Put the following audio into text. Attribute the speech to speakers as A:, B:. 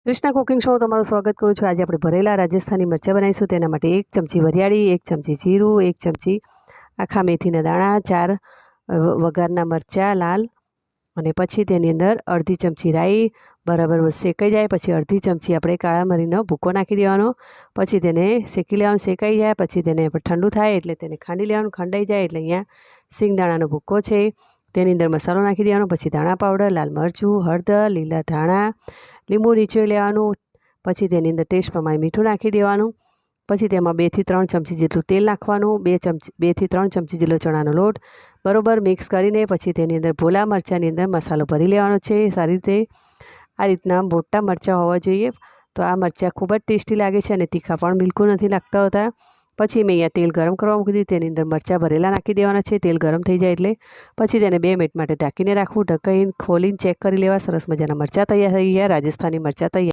A: Krishna cooking show તમારું સ્વાગત કરું છું। આજે આપણે ભરેલા રાજસ્થાની મરચાં બનાવીશું। તેના માટે 1 ચમચી વરિયાળી, 1 ચમચી જીરું, 1 ચમચી આખા મેથીના દાણા, 4 વઘારના મરચાં લાલ, અને પછી તેની અંદર અડધી ચમચી રાઈ બરાબર શેકાઈ જાય પછી અડધી ચમચી આપણે કાળા મરીનો ભૂકો નાખી દેવાનો। પછી તેને શેકી લેવાનું। શેકાઈ જાય પછી તેને ઠંડુ થાય એટલે તેને ખાંડી લેવાનું। ખંડાઈ જાય એટલે અહીંયા સિંગદાણાનો ભૂકો છે તેની અંદર મસાલો નાખી દેવાનો। પછી ધાણા પાવડર, લાલ મરચું, હળદર, લીલા ધાણા, લીંબુ નીચોઈ લેવાનું। પછી તેની અંદર ટેસ્ટ પ્રમાણે મીઠું નાખી દેવાનું। પછી તેમાં 2 થી 3 ચમચી જેટલું તેલ નાખવાનું। 2 થી 3 ચમચી જેટલો ચણાનો લોટ બરાબર મિક્સ કરીને પછી તેની અંદર ભોલા મરચાંની અંદર મસાલો ભરી લેવાનો છે સારી રીતે। આ રીતના મોટા મરચાં હોવા જોઈએ। તો આ મરચાં ખૂબ જ ટેસ્ટી લાગે છે અને તીખા પણ બિલકુલ નથી લાગતા હોતા। પછી મેં અહીંયા તેલ ગરમ કરવા મૂકી દીધું। તેની અંદર મરચાં ભરેલા નાખી દેવાના છે। તેલ ગરમ થઈ જાય એટલે પછી તેને 2 મિનિટ માટે ઢાંકીને રાખવું। ઢાંકીને ખોલીને ચેક કરી લેવા। સરસ મજાના મરચાં તૈયાર થઈ ગયા। રાજસ્થાની મરચાં તૈયાર।